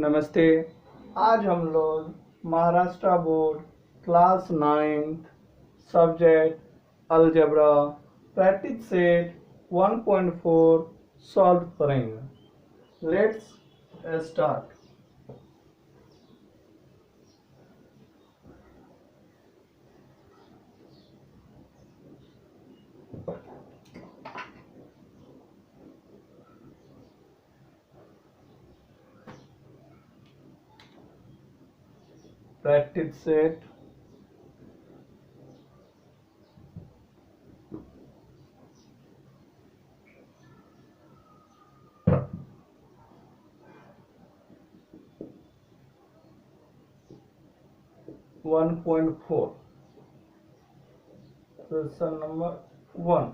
नमस्ते। आज हम लोग Maharashtra board class 9th subject algebra practice set 1.4 solve करेंगे। Let's start. Practice set one point four question number 1।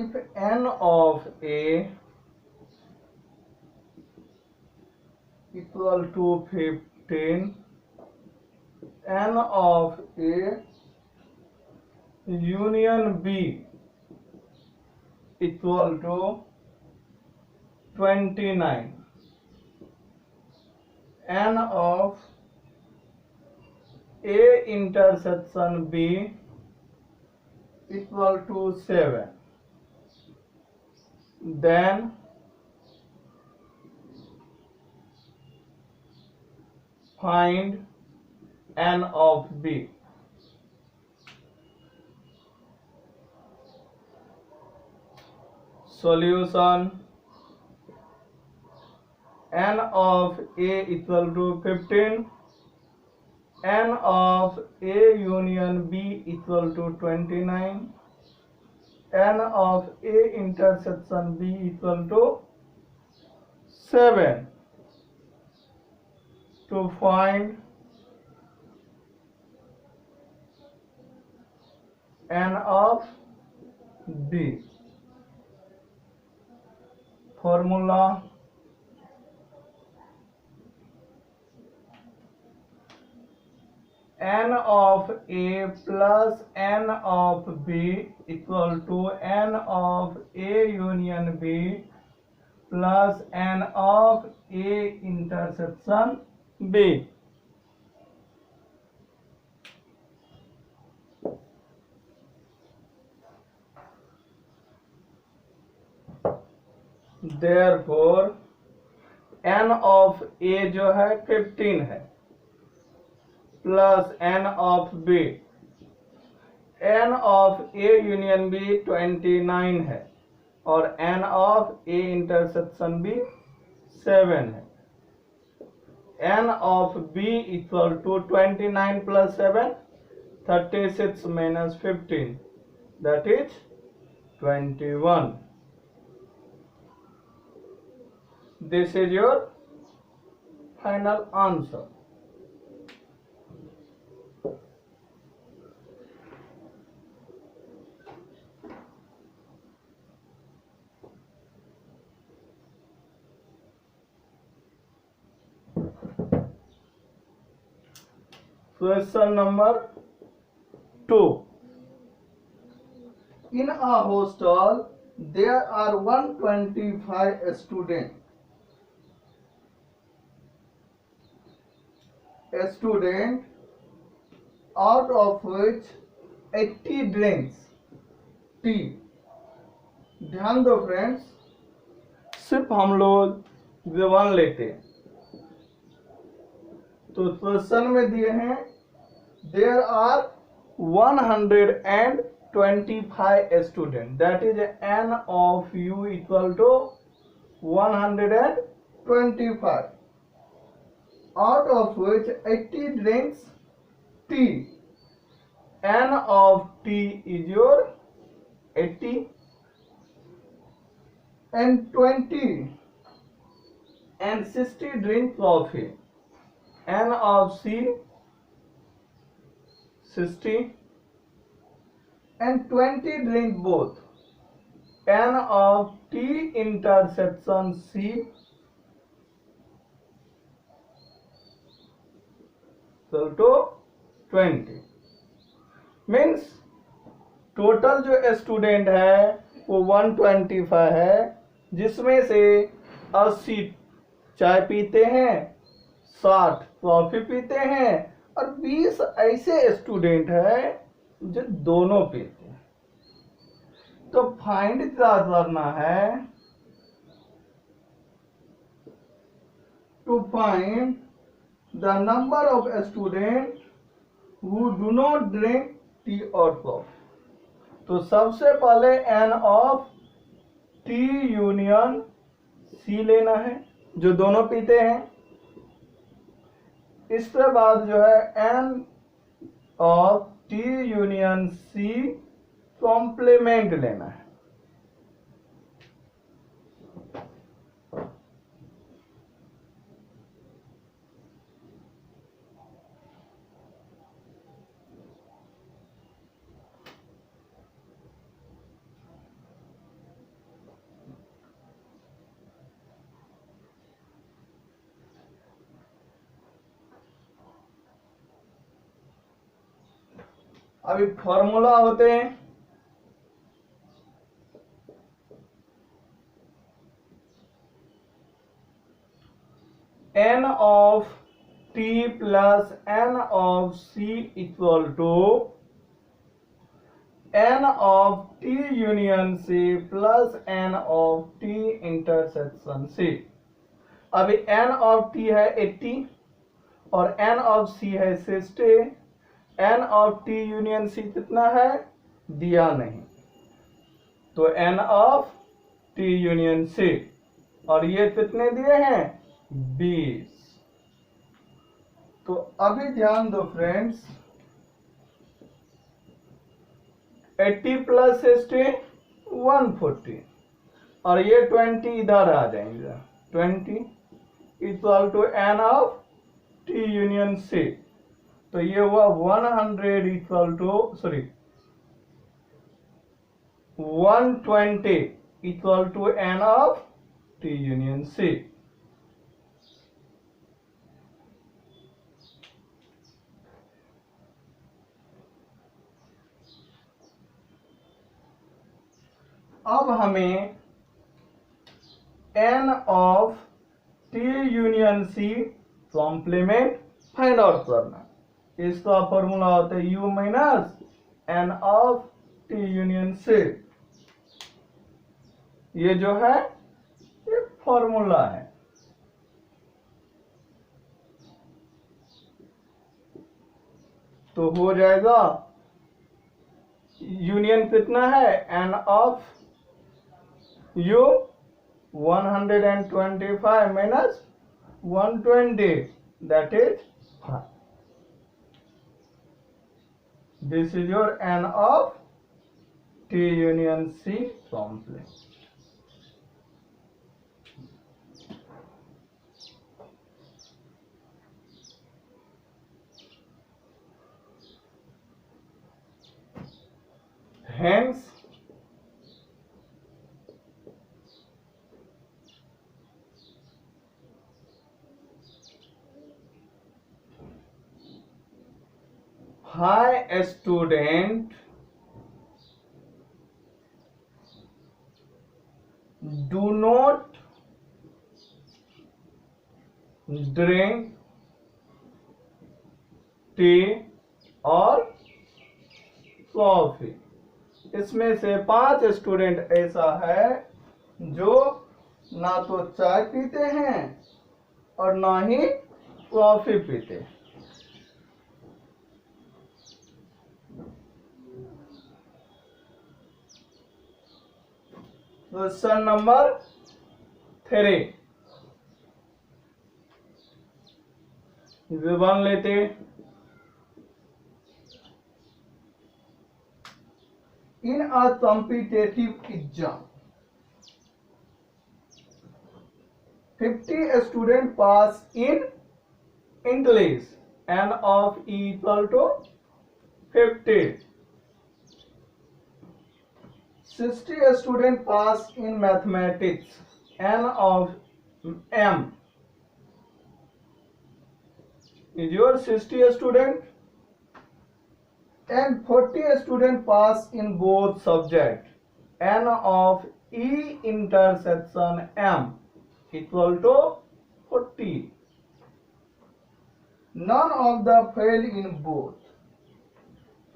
If n of a equal to 15, n of a union b equal to 29, n of a intersection b equal to 7, then find n of b. Solution: n of a equal to 15, n of a union b equal to 29, n of a intersection b equal to 7. To find n of b, formula: n of a plus n of b equal to n of a union b plus n of a intersection b. Therefore n of a जो है 15 है plus n of b, n of a union b 29 है और n of a intersection b 7 है। n of b equal to 29 plus 7 36 minus 15 that is 21. This is your final answer. Question number 2. In a hostel, there are 125 students. A student out of which 80 drinks tea. ध्यान दो friends, सिर्फ हम लोग विवरण लेते हैं। तो क्वेश्चन में दिए हैं there are 125 student, that is n of u equal to 125, out of which 80 drinks tea. n of t is your 80 and 20 and 60 drink coffee. n of c 60 and 20 drink both. n of t intersection c equal to 20. Means total जो student है वो 125 है, जिसमें से 80 चाय पीते हैं, 60 coffee पीते हैं और 20 ऐसे स्टूडेंट है जो दोनों पीते हैं। तो फाइंड करना है, to find the number of student who do not drink tea और कॉफी। तो सबसे पहले n of t union c लेना है, जो दोनों पीते हैं। इसके बाद जो है n of t union c complement लेना है। अभी फॉर्मूला होते हैं, n of t plus n of c equal to n of t union c plus n of t intersection c। अभी n ऑफ t है 80 और n ऑफ c है 60। n of t union c कितना है दिया नहीं, तो n of t union c, और ये कितने दिए हैं 20। तो अभी ध्यान दो फ्रेंड्स, 80 प्लस 60 140 और ये 20 इधर आ जाएंगे, 20 equal to n of t union c। तो ये हुआ 100 equal to 120 equal to n of t union c। अब हमें n of t union c complement find out करना। इसका फॉर्मूला होता है u minus n of t union c। ये जो है ये फॉर्मूला है। तो हो जाएगा यूनियन कितना है n of u 125 minus 120, that is 5. This is your n of t union c complex. Hence, high student do not drink tea और कॉफी। इसमें से 5 स्टूडेंट ऐसा है जो ना तो चाय पीते हैं और ना ही कॉफी पीते हैं। क्वेश्चन नंबर 3 विवरण लेते। In a competitive exam, 50 students pass in English, n of E equal to 50. 60 students pass in mathematics, n of M is your 60 student, and 40 student pass in both subject, n of E intersection M equal to 40. None of the fail in both.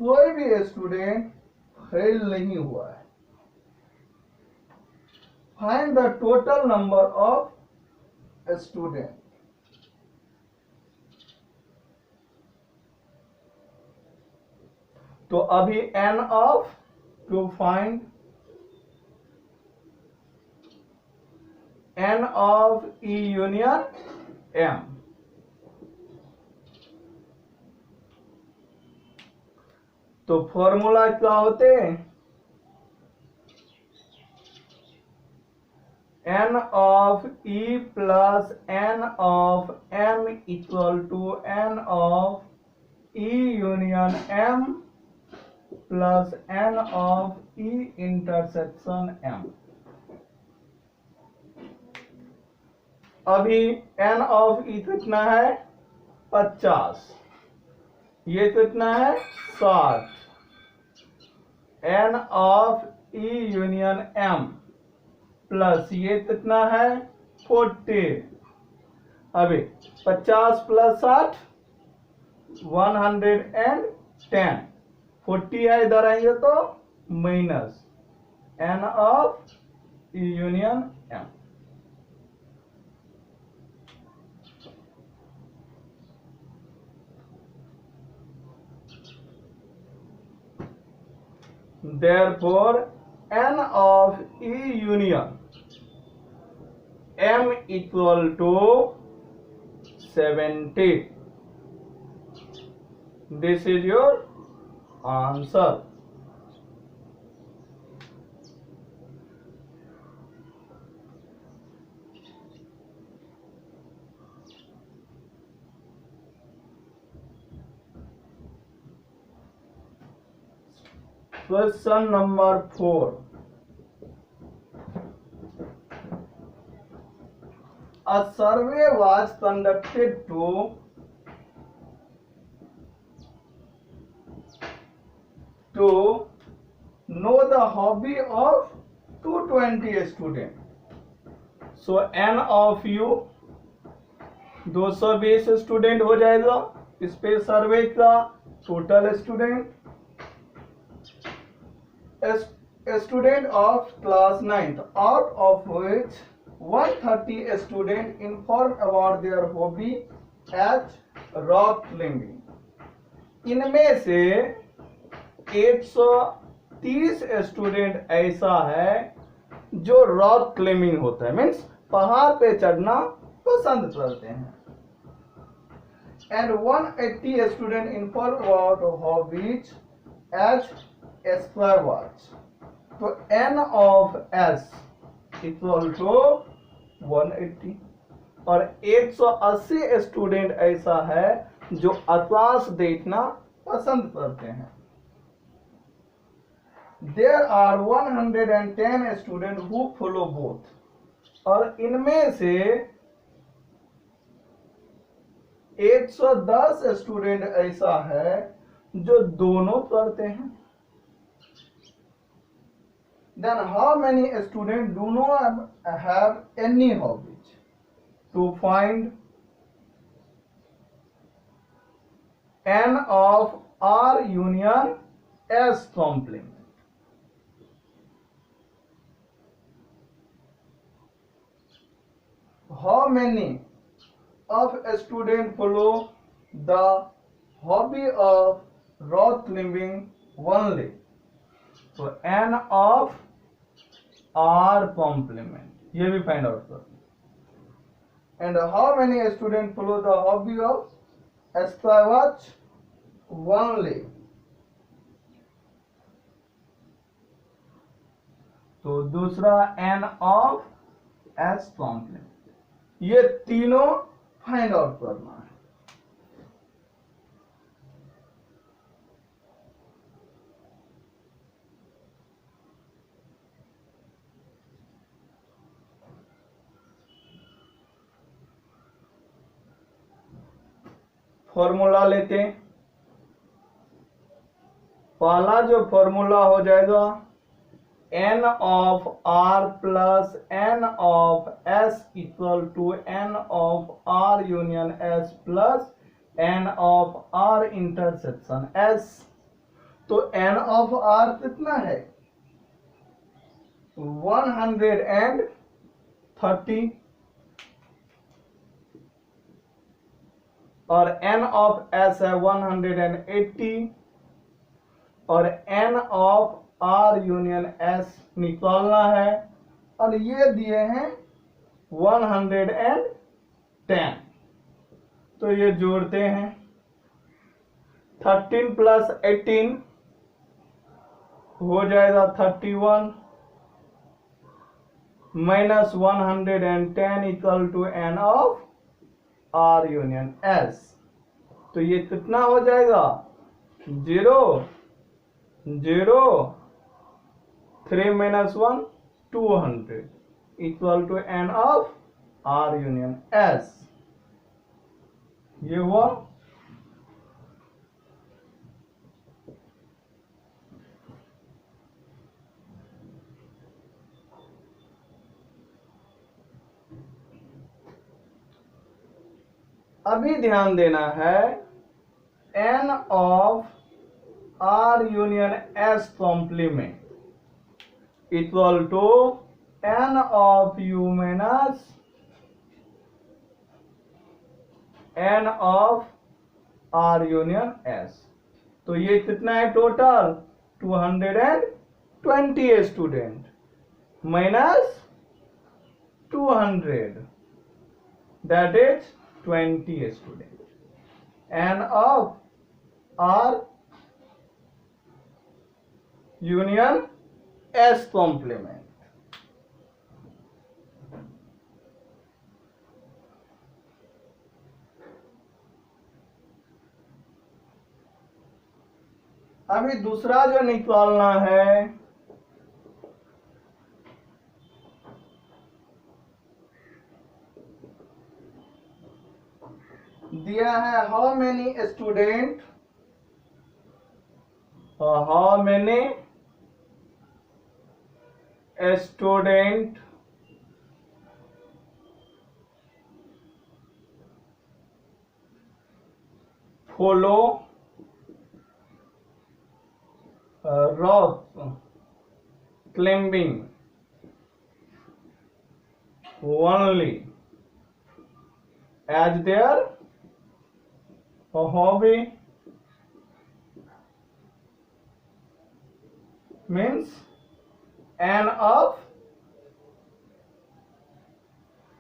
कोई भी student fail नहीं हुआ है. Find the total number of student. तो अभी n of to find n of E union M. तो formula क्या होते हैं? n of E plus n of M equal to n of E union M plus n of E intersection M. अभी n of E कितना है? 50. ये कितना है? 60. n of E union M plus ये कितना है? 40. अभी 50 प्लस 60 110. 40 है, इधर आएंगे तो minus n of E union M. Therefore, n of E union M equal to 70. This is your answer. Question number 4. A survey was conducted to know the hobby of 220 students. So n of u 220 student हो जाएगा. इस पे सर्वे का total student, a student of class 9th, out of which 130 students informed about their hobby as rock climbing. इनमें से 130 student ऐसा है जो रॉक क्लाइंबिंग होता है, मीन्स पहाड़ पे चढ़ना पसंद करते हैं. And 180 students informed about hobbies as square watch. तो n of s equal to 180 और 180 स्टूडेंट ऐसा है जो आकाश देखना पसंद करते हैं. There are 110 student who follow both. और इनमें से 110 स्टूडेंट ऐसा है जो दोनों करते हैं. Then how many students do not have any hobbies? To find n of R union S complement. How many of a student follow the hobby of rock climbing only? So n of R complement, ये भी find out कर. And how many student follow the hobby of square watch only. तो दूसरा n of S complement. ये तीनों find out करना है. Formula लेते हैं. पहला जो फॉर्मूला हो जाएगा n of r plus n of s equal to n of r union s plus n of r intersection s। तो n ऑफ r कितना है 130 और n ऑफ s है 180 और n of r union s निकालना है और ये दिए हैं 110। तो ये जोड़ते हैं 13 प्लस 18 हो जाएगा 31 minus 110 equal to n of r union s। तो ये कितना हो जाएगा 0 0 3 minus 1 200 equal to n of r union s। ये हुआ अभी ध्यान देना है n of r union s complement equal to n of u minus n of r union s। तो ये कितना है total 220 student minus 200 that is 20 student. n of r union s complement. अभी दूसरा जो निकालना है दिया है हाउ मेनी स्टूडेंट और how many student follow rock climbing only as their hobby means n of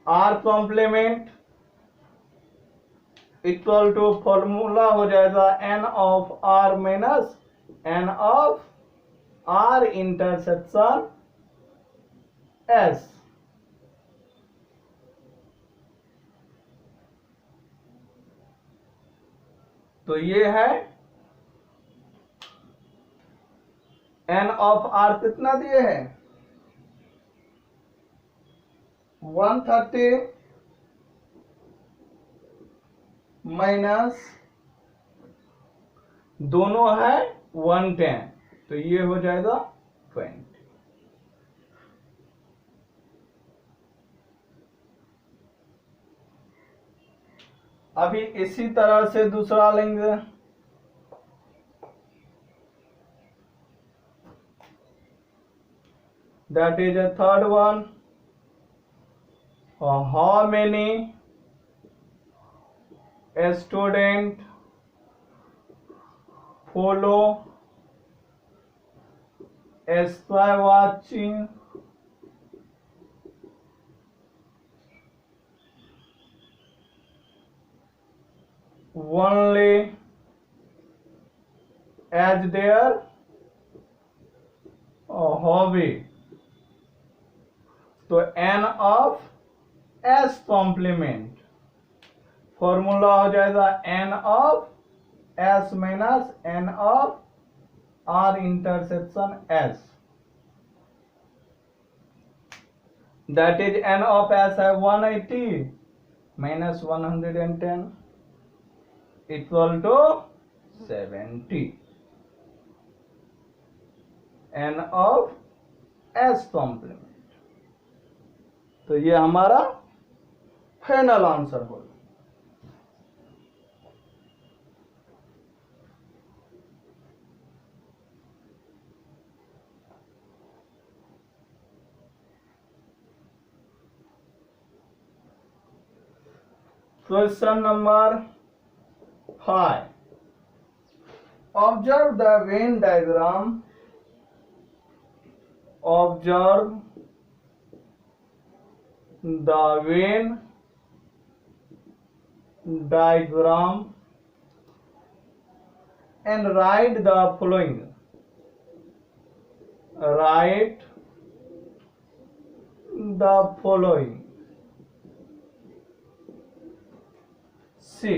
r complement equal to formula हो जाएगा n of r minus n of r intersection s। तो ये है n ऑफ r कितना दिए हैं 130 minus दोनों है 110 तो ये हो जाएगा 20। अभी इसी तरह से दूसरा लेंगे that is a third one how many student follow sky watching only as their hobby। तो n of s complement formula हो जाएगा n of s minus n of r intersection s that is n of s है 180 minus 110 equal to 70। N of s complement. तो ये हमारा final answer होगा। Question number 5. Observe the Venn diagram. Observe the Venn diagram and write the following. Write the following. C.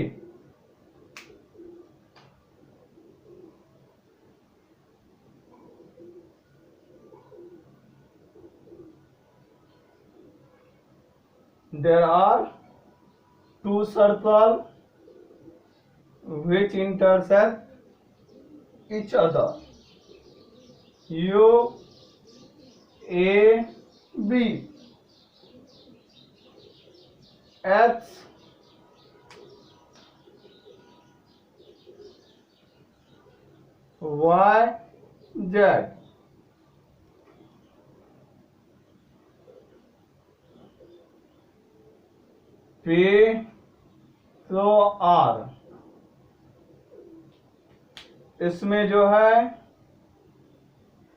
There are two circles which intersect each other. U, A, B. H, Y, Z. P, Q, R. इसमें जो है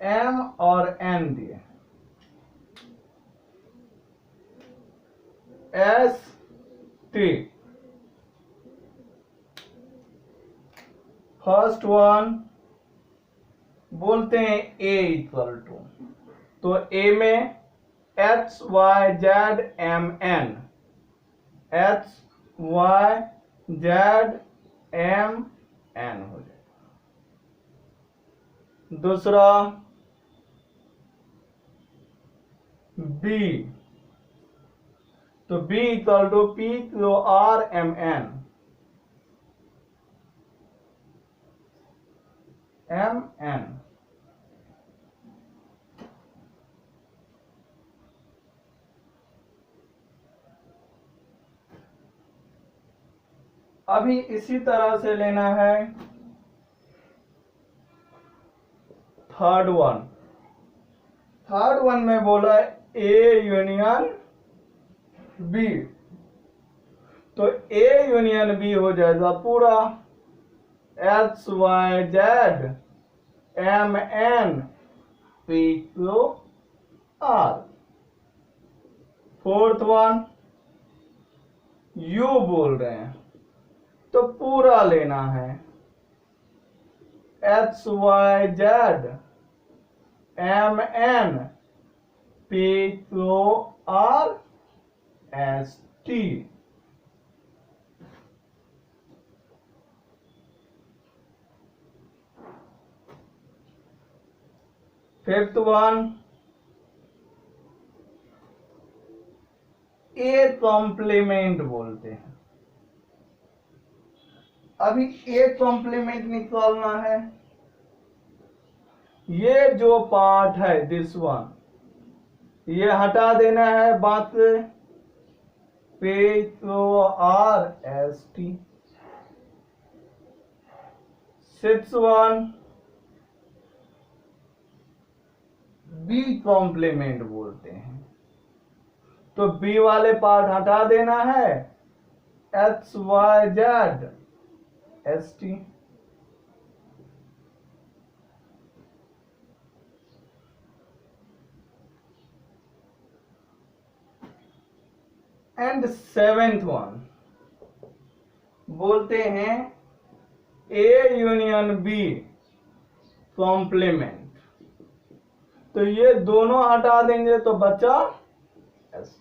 M और N दिए। S, T. First one बोलते हैं A equal to, तो A में H, Y, Z, M, N, H, Y, Z, M, N हो जाएगा। दूसरा B, तो B equal to P, Q, R, M, N, M, N। अभी इसी तरह से लेना है थर्ड वन। थर्ड वन में बोला A यूनियन B, तो A यूनियन B हो जाएगा पूरा H, Y, Z, M, N, P, Q, R। Fourth one U बोल रहे हैं, तो पूरा लेना है H, Y, Z, M, N, P, Q, R, S, T। Fifth one A complement बोलते हैं। अभी A कॉम्प्लीमेंट निकालना है। ये जो पार्ट है दिस वन, ये हटा देना है बात P, Q, R, S, T। Six one B complement बोलते हैं, तो B वाले पार्ट हटा देना है H, Y, Z, S, T। And seventh one बोलते हैं A यूनियन B कॉम्प्लीमेंट, तो ये दोनों हटा देंगे तो बचा S।